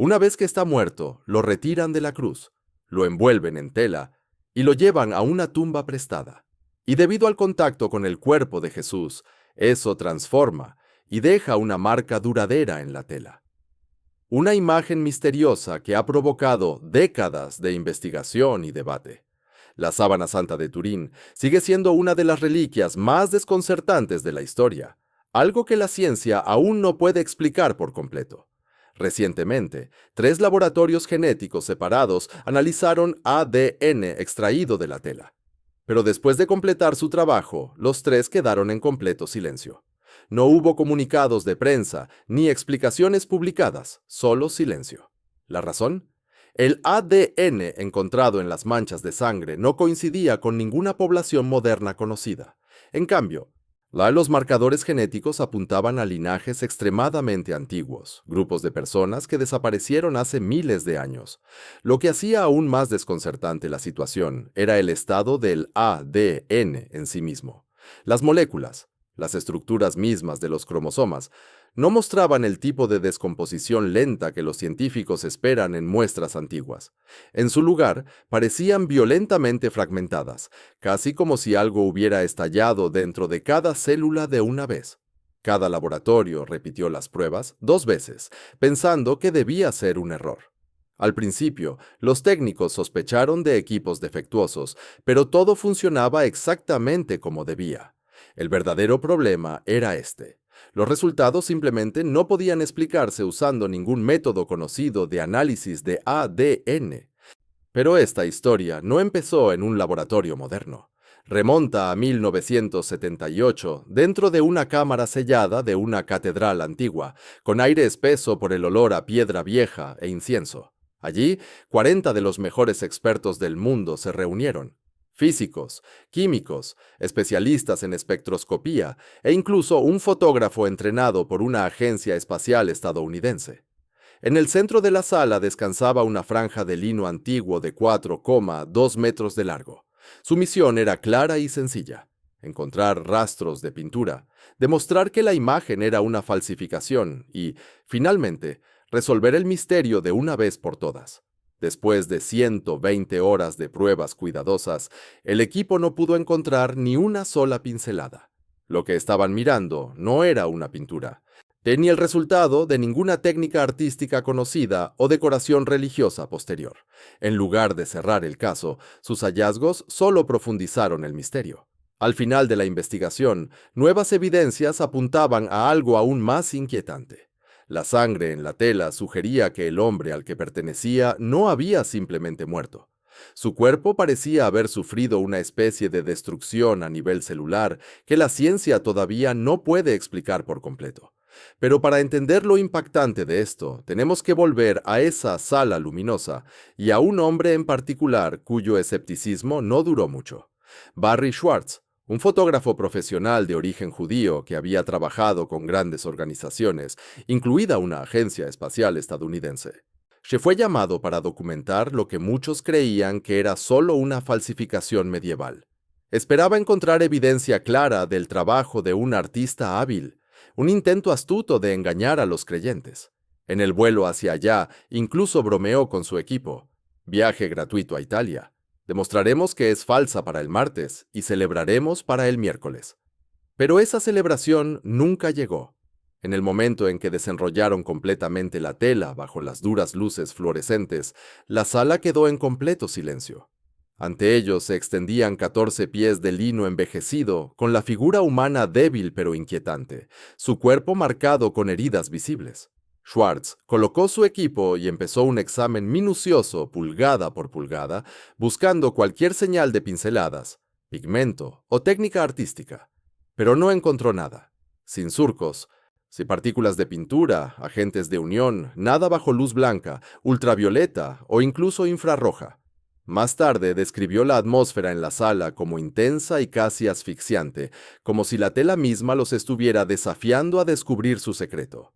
Una vez que está muerto, lo retiran de la cruz, lo envuelven en tela y lo llevan a una tumba prestada. Y debido al contacto con el cuerpo de Jesús, eso transforma y deja una marca duradera en la tela. Una imagen misteriosa que ha provocado décadas de investigación y debate. La sábana santa de Turín sigue siendo una de las reliquias más desconcertantes de la historia, algo que la ciencia aún no puede explicar por completo. Recientemente, 3 laboratorios genéticos separados analizaron ADN extraído de la tela. Pero después de completar su trabajo, los 3 quedaron en completo silencio. No hubo comunicados de prensa ni explicaciones publicadas, solo silencio. ¿La razón? El ADN encontrado en las manchas de sangre no coincidía con ninguna población moderna conocida. En cambio, los marcadores genéticos apuntaban a linajes extremadamente antiguos, grupos de personas que desaparecieron hace miles de años. Lo que hacía aún más desconcertante la situación era el estado del ADN en sí mismo. Las moléculas, las estructuras mismas de los cromosomas, no mostraban el tipo de descomposición lenta que los científicos esperan en muestras antiguas. En su lugar, parecían violentamente fragmentadas, casi como si algo hubiera estallado dentro de cada célula de una vez. Cada laboratorio repitió las pruebas 2 veces, pensando que debía ser un error. Al principio, los técnicos sospecharon de equipos defectuosos, pero todo funcionaba exactamente como debía. El verdadero problema era este. Los resultados simplemente no podían explicarse usando ningún método conocido de análisis de ADN. Pero esta historia no empezó en un laboratorio moderno. Remonta a 1978, dentro de una cámara sellada de una catedral antigua, con aire espeso por el olor a piedra vieja e incienso. Allí, 40 de los mejores expertos del mundo se reunieron. Físicos, químicos, especialistas en espectroscopía e incluso un fotógrafo entrenado por una agencia espacial estadounidense. En el centro de la sala descansaba una franja de lino antiguo de 4,2 metros de largo. Su misión era clara y sencilla: encontrar rastros de pintura, demostrar que la imagen era una falsificación y, finalmente, resolver el misterio de una vez por todas. Después de 120 horas de pruebas cuidadosas, el equipo no pudo encontrar ni una sola pincelada. Lo que estaban mirando no era una pintura. Tenía el resultado de ninguna técnica artística conocida o decoración religiosa posterior. En lugar de cerrar el caso, sus hallazgos solo profundizaron el misterio. Al final de la investigación, nuevas evidencias apuntaban a algo aún más inquietante. La sangre en la tela sugería que el hombre al que pertenecía no había simplemente muerto. Su cuerpo parecía haber sufrido una especie de destrucción a nivel celular que la ciencia todavía no puede explicar por completo. Pero para entender lo impactante de esto, tenemos que volver a esa sala luminosa y a un hombre en particular cuyo escepticismo no duró mucho: Barry Schwartz, un fotógrafo profesional de origen judío que había trabajado con grandes organizaciones, incluida una agencia espacial estadounidense. Se fue llamado para documentar lo que muchos creían que era solo una falsificación medieval. Esperaba encontrar evidencia clara del trabajo de un artista hábil, un intento astuto de engañar a los creyentes. En el vuelo hacia allá, incluso bromeó con su equipo: viaje gratuito a Italia. Demostraremos que es falsa para el martes y celebraremos para el miércoles. Pero esa celebración nunca llegó. En el momento en que desenrollaron completamente la tela bajo las duras luces fluorescentes, la sala quedó en completo silencio. Ante ellos se extendían 14 pies de lino envejecido, con la figura humana débil pero inquietante, su cuerpo marcado con heridas visibles. Schwartz colocó su equipo y empezó un examen minucioso, pulgada por pulgada, buscando cualquier señal de pinceladas, pigmento o técnica artística. Pero no encontró nada. Sin surcos, sin partículas de pintura, agentes de unión, nada bajo luz blanca, ultravioleta o incluso infrarroja. Más tarde describió la atmósfera en la sala como intensa y casi asfixiante, como si la tela misma los estuviera desafiando a descubrir su secreto.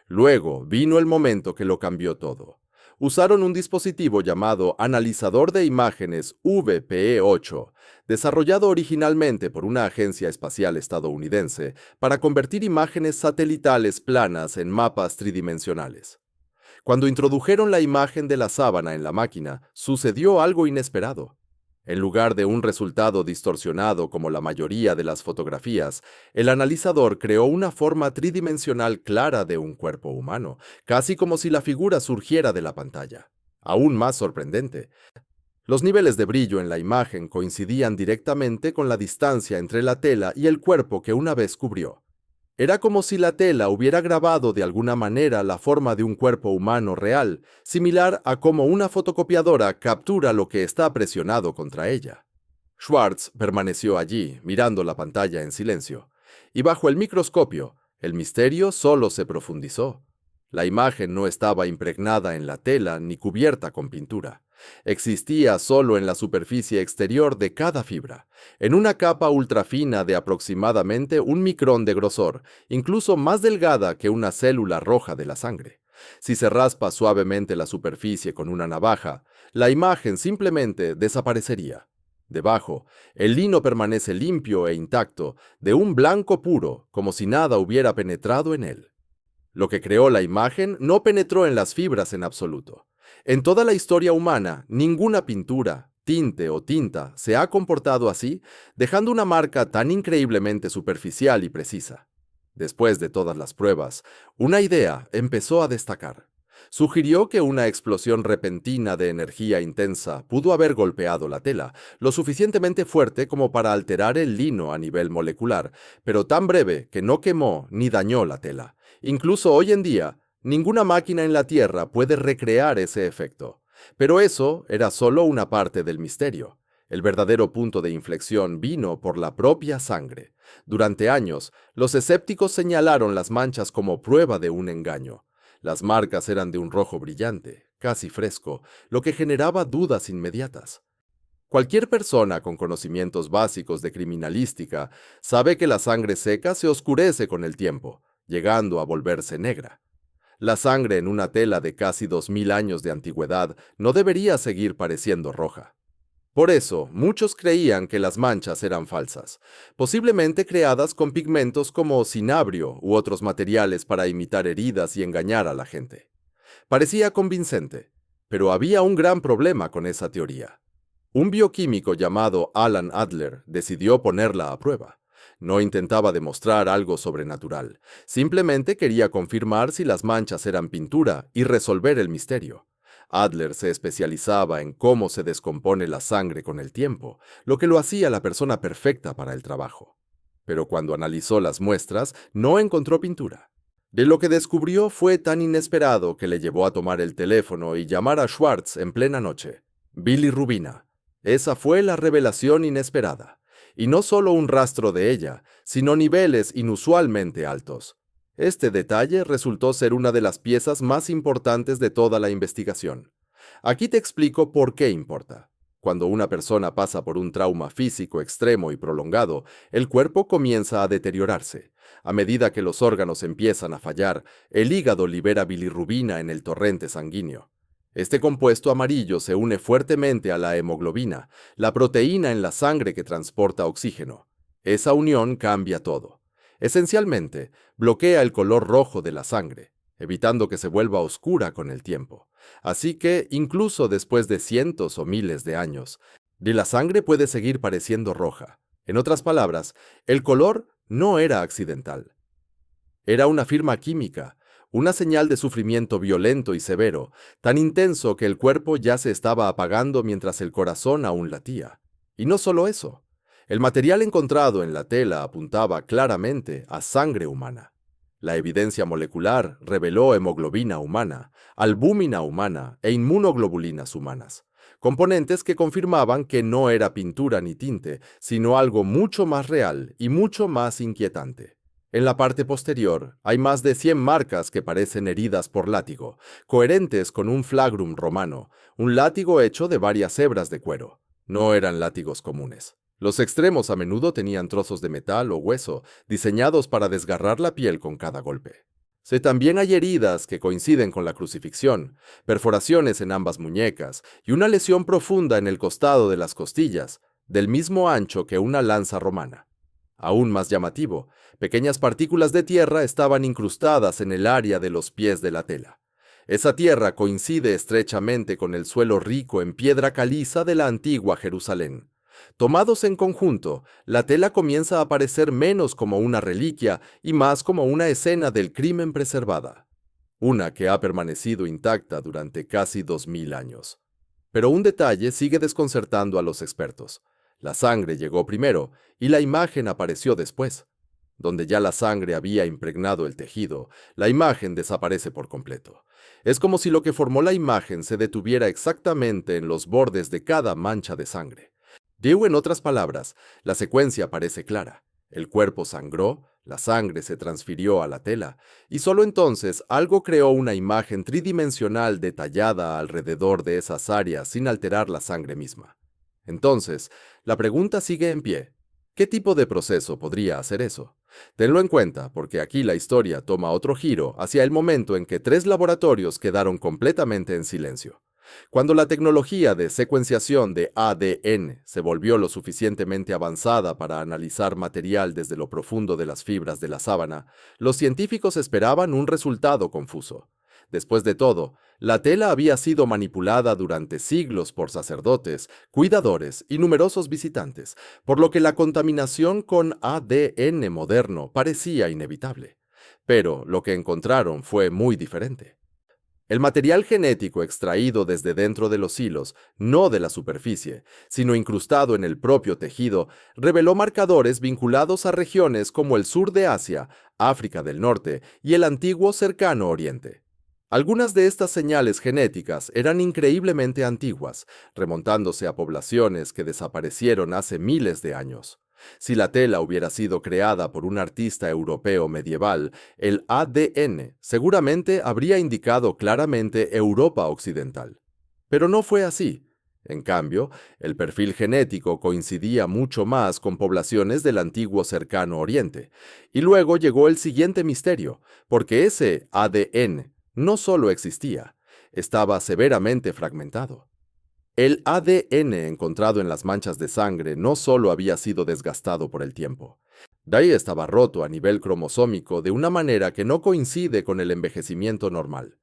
Luego vino el momento que lo cambió todo. Usaron un dispositivo llamado Analizador de Imágenes VPE-8, desarrollado originalmente por una agencia espacial estadounidense, para convertir imágenes satelitales planas en mapas tridimensionales. Cuando introdujeron la imagen de la sábana en la máquina, sucedió algo inesperado. En lugar de un resultado distorsionado como la mayoría de las fotografías, el analizador creó una forma tridimensional clara de un cuerpo humano, casi como si la figura surgiera de la pantalla. Aún más sorprendente, los niveles de brillo en la imagen coincidían directamente con la distancia entre la tela y el cuerpo que una vez cubrió. Era como si la tela hubiera grabado de alguna manera la forma de un cuerpo humano real, similar a cómo una fotocopiadora captura lo que está presionado contra ella. Schwartz permaneció allí, mirando la pantalla en silencio, y bajo el microscopio, el misterio solo se profundizó. La imagen no estaba impregnada en la tela ni cubierta con pintura. Existía solo en la superficie exterior de cada fibra, en una capa ultrafina de aproximadamente 1 micrón de grosor, incluso más delgada que una célula roja de la sangre. Si se raspa suavemente la superficie con una navaja, la imagen simplemente desaparecería. Debajo, el lino permanece limpio e intacto, de un blanco puro, como si nada hubiera penetrado en él. Lo que creó la imagen no penetró en las fibras en absoluto. En toda la historia humana, ninguna pintura, tinte o tinta se ha comportado así, dejando una marca tan increíblemente superficial y precisa. Después de todas las pruebas, una idea empezó a destacar. Sugirió que una explosión repentina de energía intensa pudo haber golpeado la tela, lo suficientemente fuerte como para alterar el lino a nivel molecular, pero tan breve que no quemó ni dañó la tela. Incluso hoy en día, ninguna máquina en la Tierra puede recrear ese efecto. Pero eso era solo una parte del misterio. El verdadero punto de inflexión vino por la propia sangre. Durante años, los escépticos señalaron las manchas como prueba de un engaño. Las marcas eran de un rojo brillante, casi fresco, lo que generaba dudas inmediatas. Cualquier persona con conocimientos básicos de criminalística sabe que la sangre seca se oscurece con el tiempo, llegando a volverse negra. La sangre en una tela de casi 2000 años de antigüedad no debería seguir pareciendo roja. Por eso, muchos creían que las manchas eran falsas, posiblemente creadas con pigmentos como cinabrio u otros materiales para imitar heridas y engañar a la gente. Parecía convincente, pero había un gran problema con esa teoría. Un bioquímico llamado Alan Adler decidió ponerla a prueba. No intentaba demostrar algo sobrenatural, simplemente quería confirmar si las manchas eran pintura y resolver el misterio. Adler se especializaba en cómo se descompone la sangre con el tiempo, lo que lo hacía la persona perfecta para el trabajo. Pero cuando analizó las muestras, no encontró pintura. De lo que descubrió fue tan inesperado que le llevó a tomar el teléfono y llamar a Schwartz en plena noche. Bilirrubina. Esa fue la revelación inesperada. Y no solo un rastro de ella, sino niveles inusualmente altos. Este detalle resultó ser una de las piezas más importantes de toda la investigación. Aquí te explico por qué importa. Cuando una persona pasa por un trauma físico extremo y prolongado, el cuerpo comienza a deteriorarse. A medida que los órganos empiezan a fallar, el hígado libera bilirrubina en el torrente sanguíneo. Este compuesto amarillo se une fuertemente a la hemoglobina, la proteína en la sangre que transporta oxígeno. Esa unión cambia todo. Esencialmente, bloquea el color rojo de la sangre, evitando que se vuelva oscura con el tiempo. Así que, incluso después de cientos o miles de años, la sangre puede seguir pareciendo roja. En otras palabras, el color no era accidental. Era una firma química, una señal de sufrimiento violento y severo, tan intenso que el cuerpo ya se estaba apagando mientras el corazón aún latía. Y no solo eso. El material encontrado en la tela apuntaba claramente a sangre humana. La evidencia molecular reveló hemoglobina humana, albúmina humana e inmunoglobulinas humanas, componentes que confirmaban que no era pintura ni tinte, sino algo mucho más real y mucho más inquietante. En la parte posterior hay más de 100 marcas que parecen heridas por látigo, coherentes con un flagrum romano, un látigo hecho de varias hebras de cuero. No eran látigos comunes. Los extremos a menudo tenían trozos de metal o hueso, diseñados para desgarrar la piel con cada golpe. También hay heridas que coinciden con la crucifixión, perforaciones en ambas muñecas y una lesión profunda en el costado de las costillas, del mismo ancho que una lanza romana. Aún más llamativo, pequeñas partículas de tierra estaban incrustadas en el área de los pies de la tela. Esa tierra coincide estrechamente con el suelo rico en piedra caliza de la antigua Jerusalén. Tomados en conjunto, la tela comienza a aparecer menos como una reliquia y más como una escena del crimen preservada, una que ha permanecido intacta durante casi 2000 años. Pero un detalle sigue desconcertando a los expertos. La sangre llegó primero y la imagen apareció después. Donde ya la sangre había impregnado el tejido, la imagen desaparece por completo. Es como si lo que formó la imagen se detuviera exactamente en los bordes de cada mancha de sangre. Digo, en otras palabras, la secuencia parece clara. El cuerpo sangró, la sangre se transfirió a la tela, y solo entonces algo creó una imagen tridimensional detallada alrededor de esas áreas sin alterar la sangre misma. Entonces, la pregunta sigue en pie. ¿Qué tipo de proceso podría hacer eso? Tenlo en cuenta, porque aquí la historia toma otro giro hacia el momento en que 3 laboratorios quedaron completamente en silencio. Cuando la tecnología de secuenciación de ADN se volvió lo suficientemente avanzada para analizar material desde lo profundo de las fibras de la sábana, los científicos esperaban un resultado confuso. Después de todo, la tela había sido manipulada durante siglos por sacerdotes, cuidadores y numerosos visitantes, por lo que la contaminación con ADN moderno parecía inevitable. Pero lo que encontraron fue muy diferente. El material genético extraído desde dentro de los hilos, no de la superficie, sino incrustado en el propio tejido, reveló marcadores vinculados a regiones como el sur de Asia, África del Norte y el antiguo Cercano Oriente. Algunas de estas señales genéticas eran increíblemente antiguas, remontándose a poblaciones que desaparecieron hace miles de años. Si la tela hubiera sido creada por un artista europeo medieval, el ADN seguramente habría indicado claramente Europa Occidental. Pero no fue así. En cambio, el perfil genético coincidía mucho más con poblaciones del antiguo Cercano Oriente. Y luego llegó el siguiente misterio, porque ese ADN no solo existía, estaba severamente fragmentado. El ADN encontrado en las manchas de sangre no solo había sido desgastado por el tiempo. De ahí estaba roto a nivel cromosómico de una manera que no coincide con el envejecimiento normal.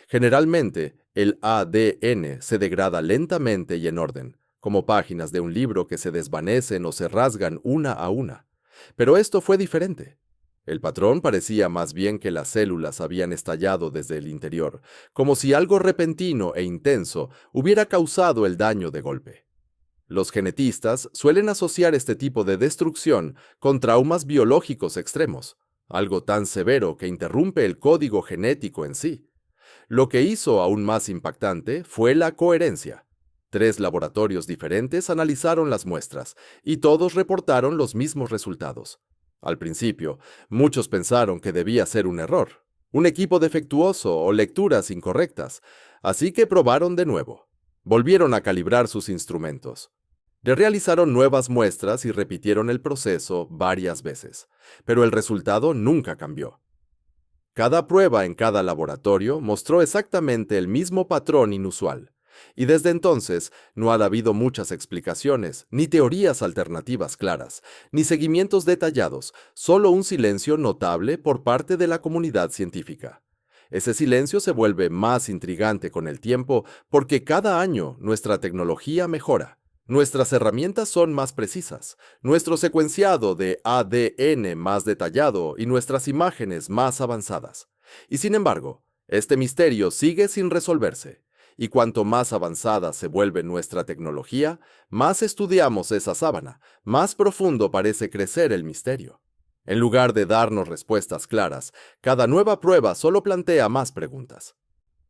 Generalmente, el ADN se degrada lentamente y en orden, como páginas de un libro que se desvanecen o se rasgan una a una. Pero esto fue diferente. El patrón parecía más bien que las células habían estallado desde el interior, como si algo repentino e intenso hubiera causado el daño de golpe. Los genetistas suelen asociar este tipo de destrucción con traumas biológicos extremos, algo tan severo que interrumpe el código genético en sí. Lo que hizo aún más impactante fue la coherencia. 3 laboratorios diferentes analizaron las muestras y todos reportaron los mismos resultados. Al principio, muchos pensaron que debía ser un error, un equipo defectuoso o lecturas incorrectas, así que probaron de nuevo. Volvieron a calibrar sus instrumentos. Realizaron nuevas muestras y repitieron el proceso varias veces, pero el resultado nunca cambió. Cada prueba en cada laboratorio mostró exactamente el mismo patrón inusual, y desde entonces no ha habido muchas explicaciones, ni teorías alternativas claras, ni seguimientos detallados, solo un silencio notable por parte de la comunidad científica. Ese silencio se vuelve más intrigante con el tiempo porque cada año nuestra tecnología mejora. Nuestras herramientas son más precisas, nuestro secuenciado de ADN más detallado y nuestras imágenes más avanzadas. Y sin embargo, este misterio sigue sin resolverse. Y cuanto más avanzada se vuelve nuestra tecnología, más estudiamos esa sábana, más profundo parece crecer el misterio. En lugar de darnos respuestas claras, cada nueva prueba solo plantea más preguntas.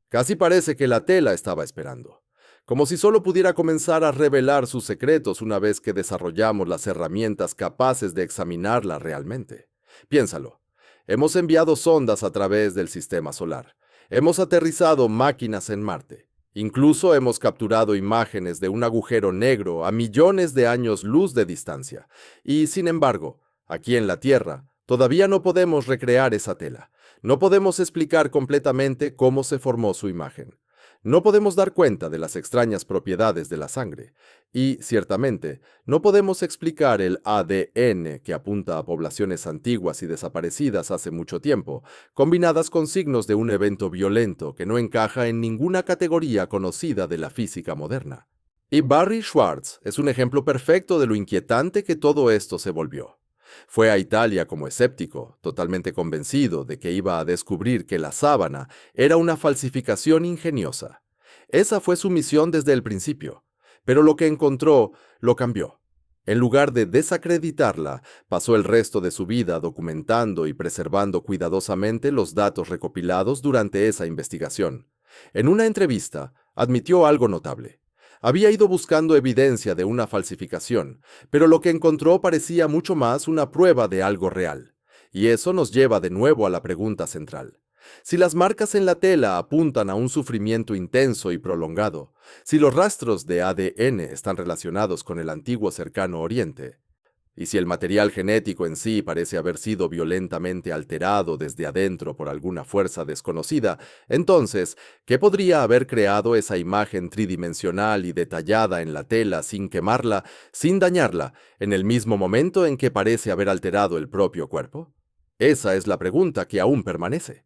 Casi parece que la tela estaba esperando, como si solo pudiera comenzar a revelar sus secretos una vez que desarrollamos las herramientas capaces de examinarla realmente. Piénsalo. Hemos enviado sondas a través del sistema solar. Hemos aterrizado máquinas en Marte. Incluso hemos capturado imágenes de un agujero negro a millones de años luz de distancia. Y, sin embargo, aquí en la Tierra, todavía no podemos recrear esa tela. No podemos explicar completamente cómo se formó su imagen. No podemos dar cuenta de las extrañas propiedades de la sangre, y, ciertamente, no podemos explicar el ADN que apunta a poblaciones antiguas y desaparecidas hace mucho tiempo, combinadas con signos de un evento violento que no encaja en ninguna categoría conocida de la física moderna. Y Barry Schwartz es un ejemplo perfecto de lo inquietante que todo esto se volvió. Fue a Italia como escéptico, totalmente convencido de que iba a descubrir que la sábana era una falsificación ingeniosa. Esa fue su misión desde el principio, pero lo que encontró lo cambió. En lugar de desacreditarla, pasó el resto de su vida documentando y preservando cuidadosamente los datos recopilados durante esa investigación. En una entrevista, admitió algo notable. Había ido buscando evidencia de una falsificación, pero lo que encontró parecía mucho más una prueba de algo real. Y eso nos lleva de nuevo a la pregunta central. Si las marcas en la tela apuntan a un sufrimiento intenso y prolongado, si los rastros de ADN están relacionados con el antiguo cercano Oriente, y si el material genético en sí parece haber sido violentamente alterado desde adentro por alguna fuerza desconocida, entonces, ¿qué podría haber creado esa imagen tridimensional y detallada en la tela sin quemarla, sin dañarla, en el mismo momento en que parece haber alterado el propio cuerpo? Esa es la pregunta que aún permanece.